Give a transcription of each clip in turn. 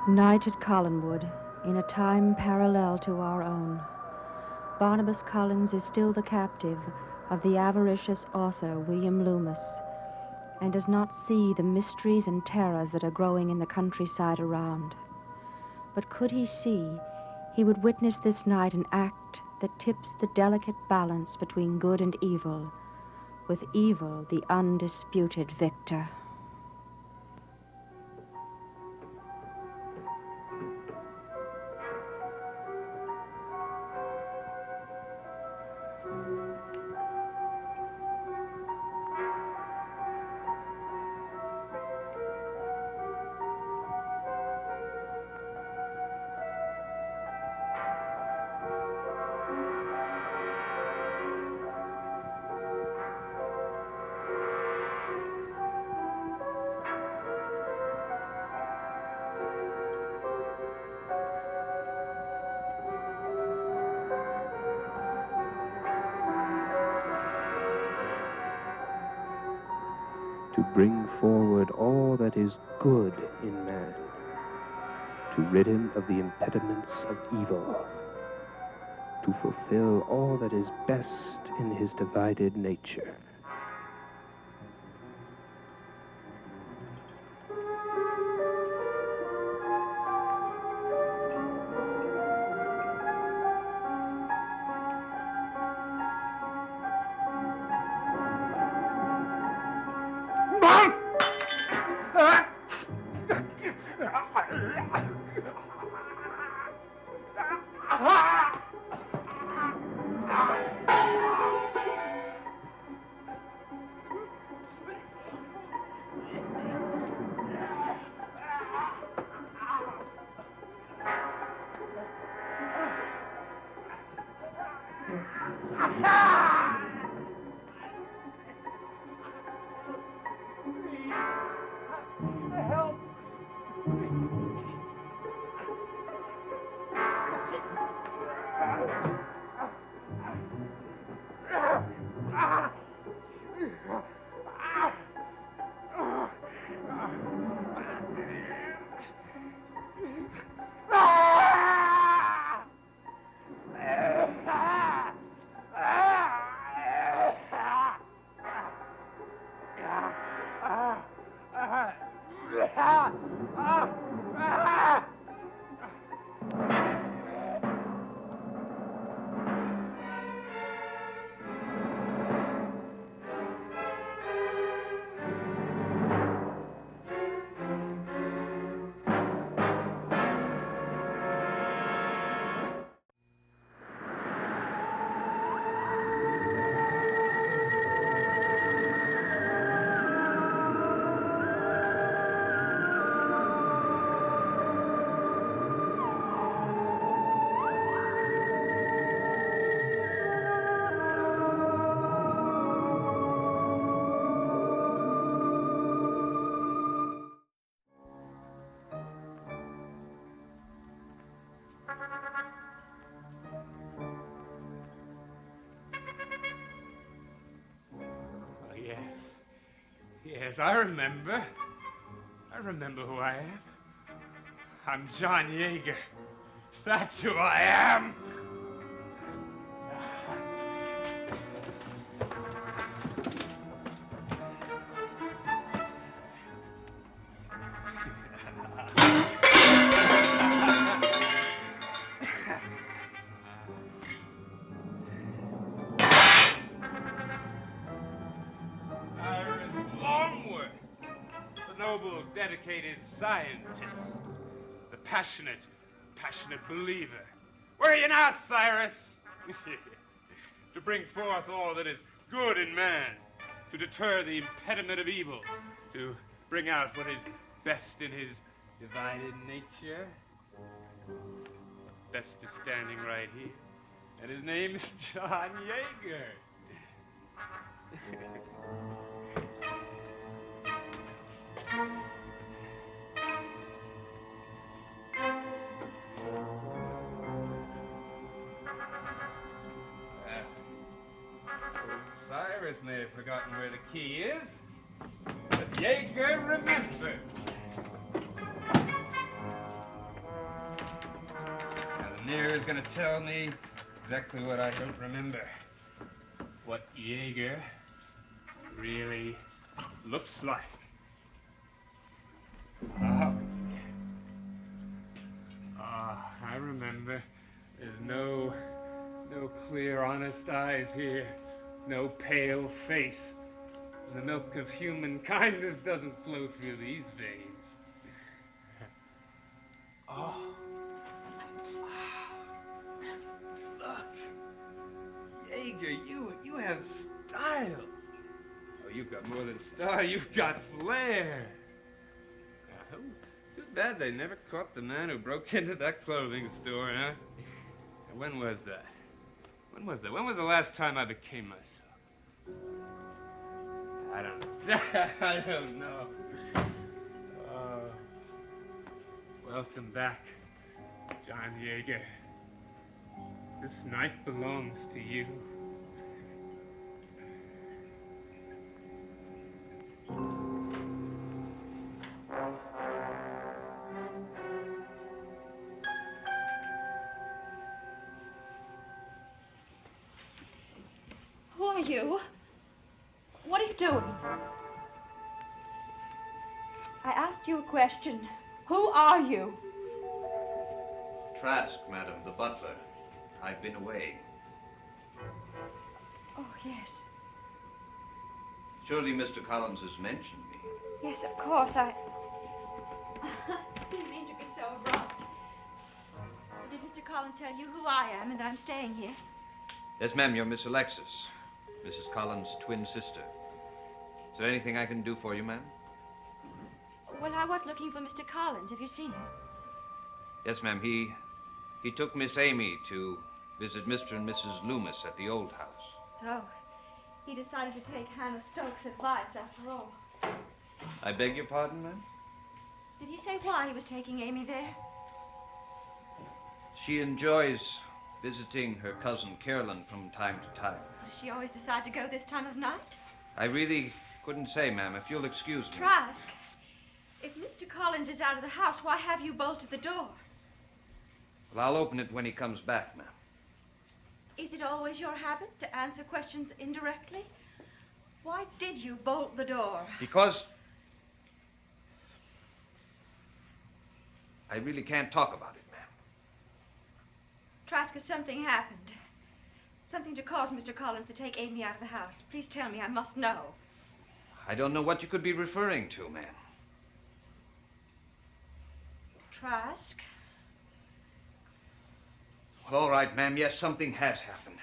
Night at Collinwood, in a time parallel to our own. Barnabas Collins is still the captive of the avaricious author William Loomis, and does not see the mysteries and terrors that are growing in the countryside around. But could he see, he would witness this night an act that tips the delicate balance between good and evil, with evil the undisputed victor. To bring forward all that is good in man, to rid him of the impediments of evil, to fulfill all that is best in his divided nature. Yes, I remember. I remember who I am. I'm John Yeager. That's who I am. Dedicated scientist, the passionate believer. Where are you now, Cyrus? To bring forth all that is good in man, to deter the impediment of evil, to bring out what is best in his divided nature. His best is standing right here, and his name is John Yeager. Cyrus may have forgotten where the key is, but Yeager remembers. is going to tell me exactly what I don't remember. What Jaeger really looks like. I remember. There's no clear, honest eyes here. No pale face. The milk of human kindness doesn't flow through these veins. Oh. Look. Jaeger, you have style. Oh, you've got more than style. You've got flair. Oh, it's too bad they never caught the man who broke into that clothing store, huh? When was that? When was the last time I became myself? I don't know. I don't know. Welcome back, John Jaeger. This night belongs to you. Who are you? What are you doing? I asked you a question. Who are you? Trask, madam, the butler. I've been away. Oh, yes. Surely Mr. Collins has mentioned me. Yes, of course. I didn't mean to be so abrupt. Did Mr. Collins tell you who I am and that I'm staying here? Yes, ma'am, you're Miss Alexis, Mrs. Collins' twin sister. Is there anything I can do for you, ma'am? Well, I was looking for Mr. Collins. Have you seen him? Yes, ma'am, he took Miss Amy to visit Mr. and Mrs. Loomis at the old house. So, he decided to take Hannah Stokes' advice after all. I beg your pardon, ma'am? Did he say why he was taking Amy there? She enjoys visiting her cousin Carolyn from time to time. Does she always decide to go this time of night? I really couldn't say, ma'am, if you'll excuse me. Trask, if Mr. Collins is out of the house, why have you bolted the door? Well, I'll open it when he comes back, ma'am. Is it always your habit to answer questions indirectly? Why did you bolt the door? Because I really can't talk about it, ma'am. Trask, has something happened? Something to cause Mr. Collins to take Amy out of the house. Please tell me. I must know. I don't know what you could be referring to, ma'am. Trask? Well, all right, ma'am. Yes, something has happened.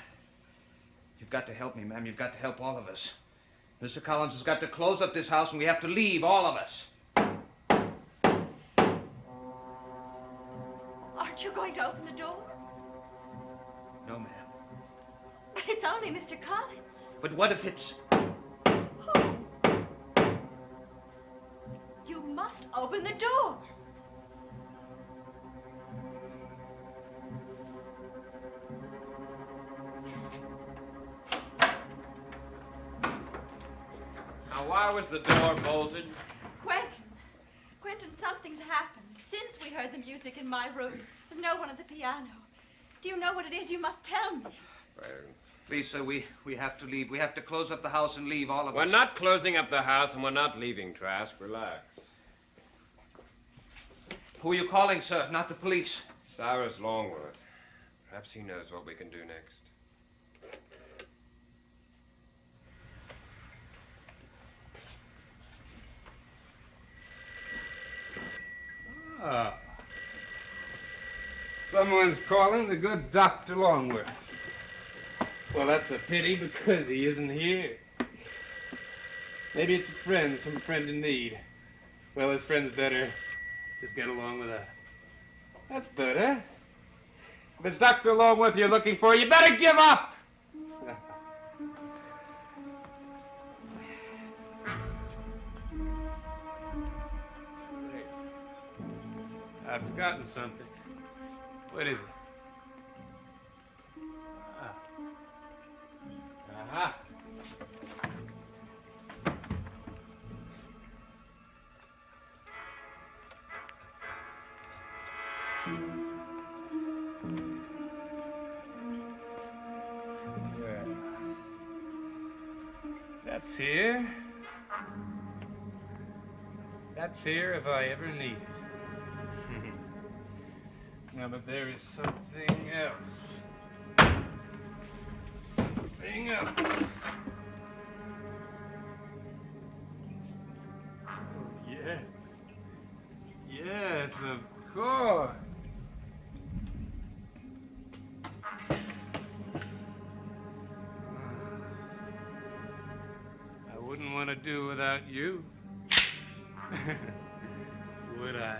You've got to help me, ma'am. You've got to help all of us. Mr. Collins has got to close up this house, and we have to leave, all of us. Aren't you going to open the door? No, ma'am. But it's only Mr. Collins. But what if it's... Who? You must open the door. Now, why was the door bolted? Quentin, something's happened since we heard the music in my room with no one at the piano. Do you know what it is? You must tell me. Well, please, sir, we have to leave. We have to close up the house and leave, all of us. We're not closing up the house, and we're not leaving, Trask. Relax. Who are you calling, sir? Not the police. Cyrus Longworth. Perhaps he knows what we can do next. Ah. Someone's calling the good Dr. Longworth. Well, that's a pity because he isn't here. Maybe it's a friend, some friend in need. Well, his friend's better. Just get along with that. That's better. If it's Dr. Longworth you're looking for, you better give up! I've forgotten something. What is it? Aha. That's here. That's here if I ever need it. Now, but there is something else. Something else. Oh, yes. Yes, of course. I wouldn't want to do without you. Would I?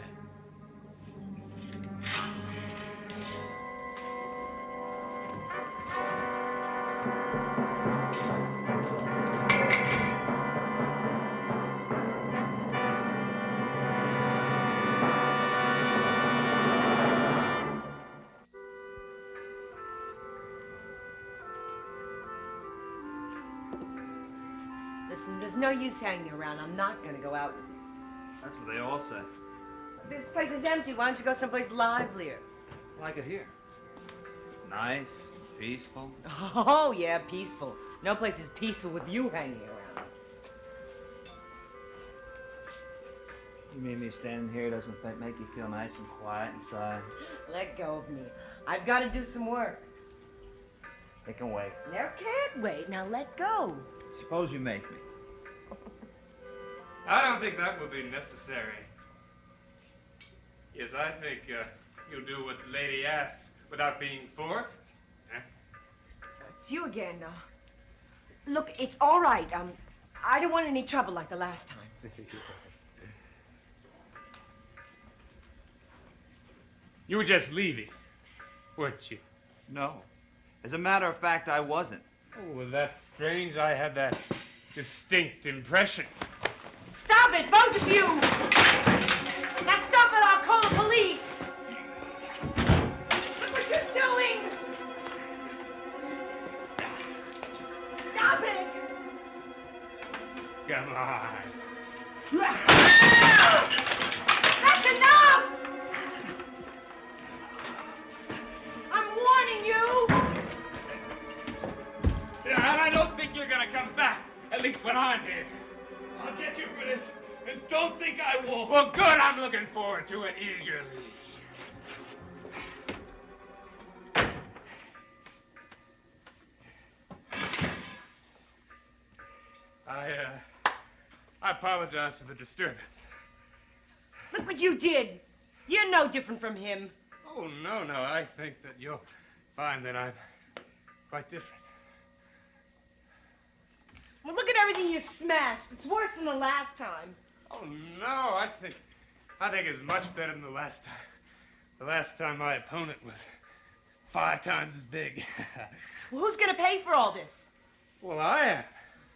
Listen, there's no use hanging around. I'm not gonna go out with you. That's what they all say. This place is empty. Why don't you go someplace livelier? Like it here. It's nice, peaceful. Oh, yeah, peaceful. No place is peaceful with you hanging around. You mean me standing here doesn't make you feel nice and quiet inside? Let go of me. I've got to do some work. It can wait. Now can't wait. Now let go. Suppose you make me. I don't think that will be necessary. Yes, I think you'll do what the lady asks without being forced. Huh? It's you again. Look, it's all right. I don't want any trouble like the last time. You were just leaving, weren't you? No. As a matter of fact, I wasn't. Oh, well, that's strange. I had that distinct impression. Stop it, both of you! Now stop it, I'll call the police! Look what you're doing! Stop it! Come on. That's enough! I'm warning you! And I don't think you're gonna come back, at least when I'm here. I'll get you for this, and don't think I won't. Well, good. I'm looking forward to it eagerly. I apologize for the disturbance. Look what you did! You're no different from him. Oh, no. I think that you'll find that I'm quite different. Well, look at everything you smashed. It's worse than the last time. Oh, no. I think it's much better than the last time. The last time my opponent was 5 times as big. Well, who's gonna pay for all this? Well, I am.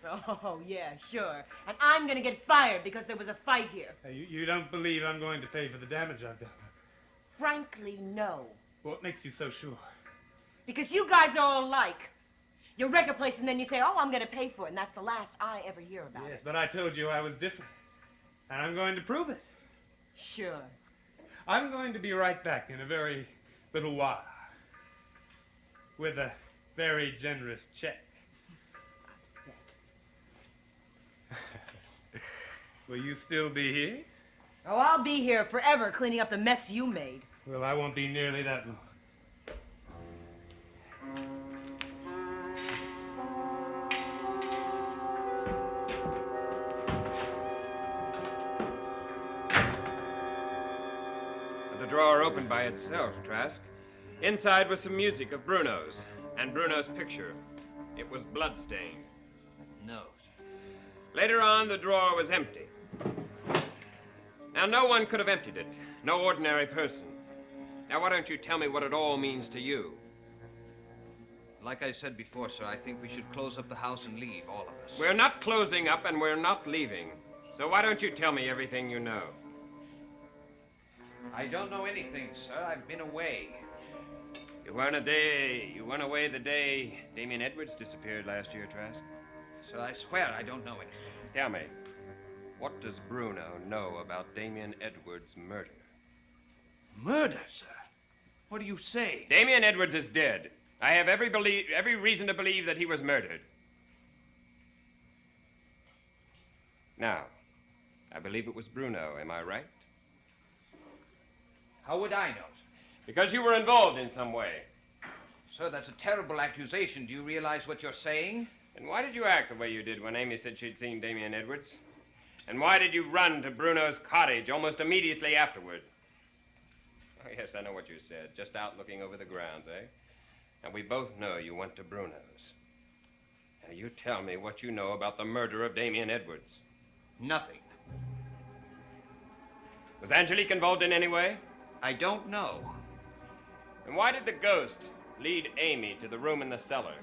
Oh, yeah, sure. And I'm gonna get fired because there was a fight here. You don't believe I'm going to pay for the damage I've done? Frankly, no. What makes you so sure? Because you guys are all alike. You wreck a place and then you say, oh, I'm gonna pay for it, and that's the last I ever hear about it. Yes, but I told you I was different. And I'm going to prove it. Sure. I'm going to be right back in a very little while. With a very generous check. Will you still be here? Oh, I'll be here forever cleaning up the mess you made. Well, I won't be nearly that long. The drawer opened by itself, Trask. Inside was some music of Bruno's, and Bruno's picture. It was bloodstained. No. Later on, the drawer was empty. Now, no one could have emptied it. No ordinary person. Now, why don't you tell me what it all means to you? Like I said before, sir, I think we should close up the house and leave, all of us. We're not closing up and we're not leaving. So why don't you tell me everything you know? I don't know anything, sir. I've been away. You weren't away the day Damien Edwards disappeared last year, Trask? Sir, I swear I don't know it. Tell me, what does Bruno know about Damien Edwards' murder? Murder, sir? What do you say? Damien Edwards is dead. I have every reason to believe that he was murdered. Now, I believe it was Bruno, am I right? How would I know? Because you were involved in some way. Sir, that's a terrible accusation. Do you realize what you're saying? And why did you act the way you did when Amy said she'd seen Damien Edwards? And why did you run to Bruno's cottage almost immediately afterward? Oh, yes, I know what you said. Just out looking over the grounds, eh? And we both know you went to Bruno's. Now, you tell me what you know about the murder of Damien Edwards. Nothing. Was Angelique involved in any way? I don't know. And why did the ghost lead Amy to the room in the cellar?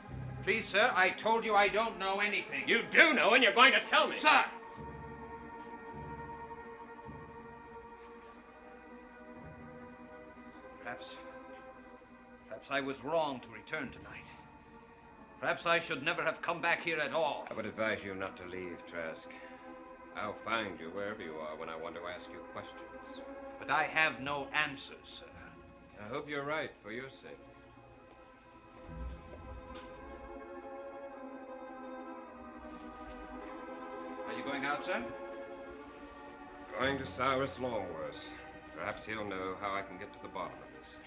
Please, sir, I told you I don't know anything. You do know, and you're going to tell me. Sir! Perhaps I was wrong to return tonight. Perhaps I should never have come back here at all. I would advise you not to leave, Trask. I'll find you wherever you are when I want to ask you questions. But I have no answers, sir. I hope you're right, for your sake. Are you going out, sir? Going to Cyrus Longworth. Perhaps he'll know how I can get to the bottom of this.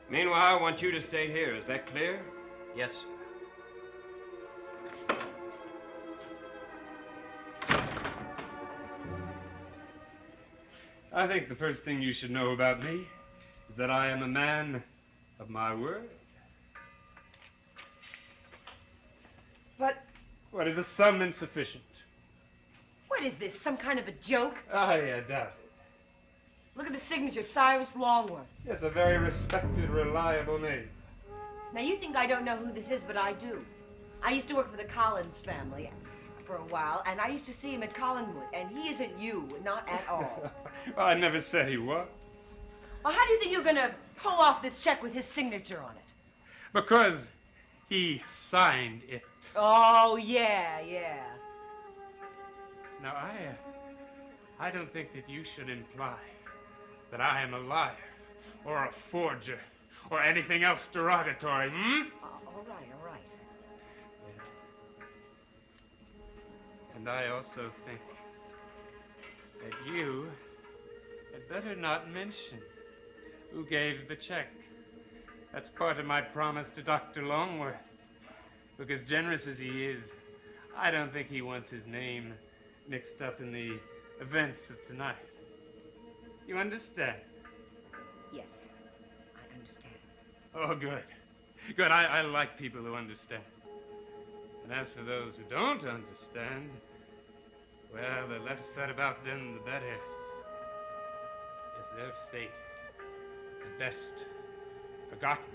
Meanwhile, I want you to stay here. Is that clear? Yes, sir. I think the first thing you should know about me is that I am a man of my word. But What, is a sum insufficient? what is this, some kind of a joke? I doubt it. Look at the signature, Cyrus Longworth. Yes, a very respected, reliable name. Now, you think I don't know who this is, but I do. I used to work for the Collins family for a while, and I used to see him at Collinwood, and he isn't you, not at all. Well, I never said he was. Well, how do you think you're gonna pull off this check with his signature on it? Because he signed it. Oh, yeah, yeah. Now, I don't think that you should imply that I am a liar or a forger or anything else derogatory, hmm? All right, all right. And I also think that you had better not mention who gave the check. That's part of my promise to Dr. Longworth. Because generous as he is, I don't think he wants his name mixed up in the events of tonight. You understand? Yes, I understand. Oh, good. Good. I like people who understand. And as for those who don't understand, well, the less said about them, the better. Yes, their fate is best forgotten.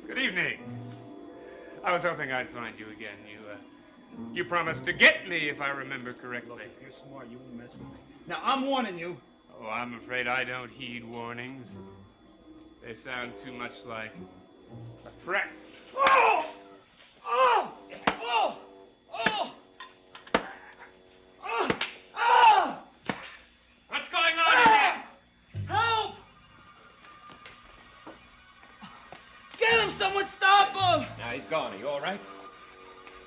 Good evening. I was hoping I'd find you again. You promised to get me, if I remember correctly. Look, if you're smart, you won't mess with me. Now, I'm warning you. Oh, I'm afraid I don't heed warnings. They sound too much like a threat. Oh! Oh! Oh! Oh! Oh! Oh! What's going on in here? Help! Get him! Someone stop him! Now, he's gone. Are you all right?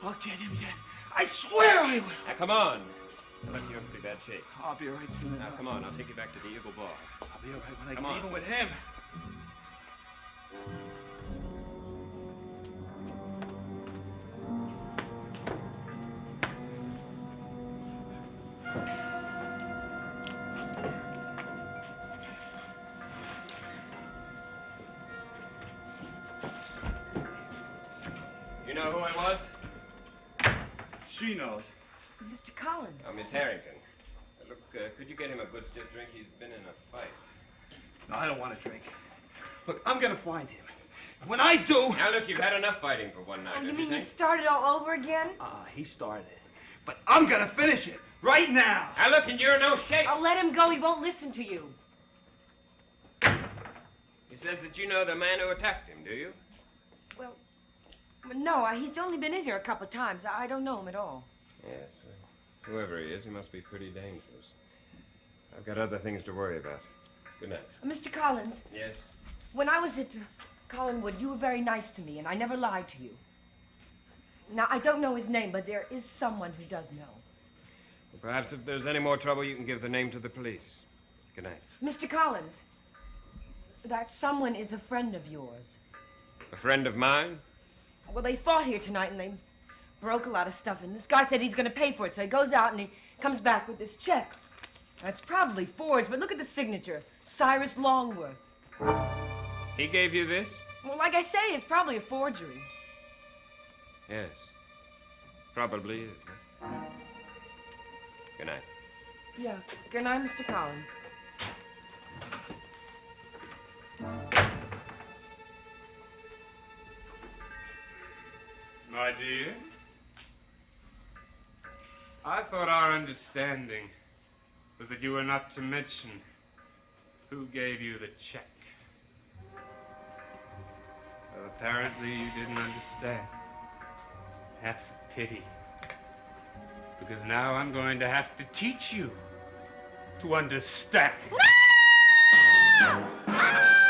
I'll get him yet. I swear I will. Now, come on. Look, you're in pretty bad shape. I'll be all right soon Now, enough. come on. I'll take you back to the Eagle Bar. I'll be all right when I Come get on. even with him. You know who it was? She knows. Mr. Collins. Oh, Miss Harrington. Look, could you get him a good stiff drink? He's been in a fight. No, I don't want to drink. Look, I'm gonna find him. And when I do... Now, look, you've had enough fighting for one night, Oh, you don't mean you think? started all over again? he started it. But I'm gonna finish it right now. Now, look, and you're in no shape. I'll let him go. He won't listen to you. He says that you know the man who attacked him, do you? Well, No, he's only been in here a couple of times. I don't know him at all. Yes, well, whoever he is, he must be pretty dangerous. I've got other things to worry about. Good night. Mr. Collins, Yes? when I was at Collinwood, you were very nice to me, and I never lied to you. Now, I don't know his name, but there is someone who does know. Well, perhaps if there's any more trouble, you can give the name to the police. Good night. Mr. Collins, that someone is a friend of yours. A friend of mine? Well, they fought here tonight, and they broke a lot of stuff, and this guy said he's going to pay for it, so he goes out and he comes back with this check. Now, it's probably forged, but look at the signature. Cyrus Longworth. He gave you this? Well, like I say, it's probably a forgery. Yes. Probably is. Huh? Good night. Yeah. Good night, Mr. Collins. My dear, I thought our understanding was that you were not to mention who gave you the check. Well, apparently you didn't understand. That's a pity. Because now I'm going to have to teach you to understand. No!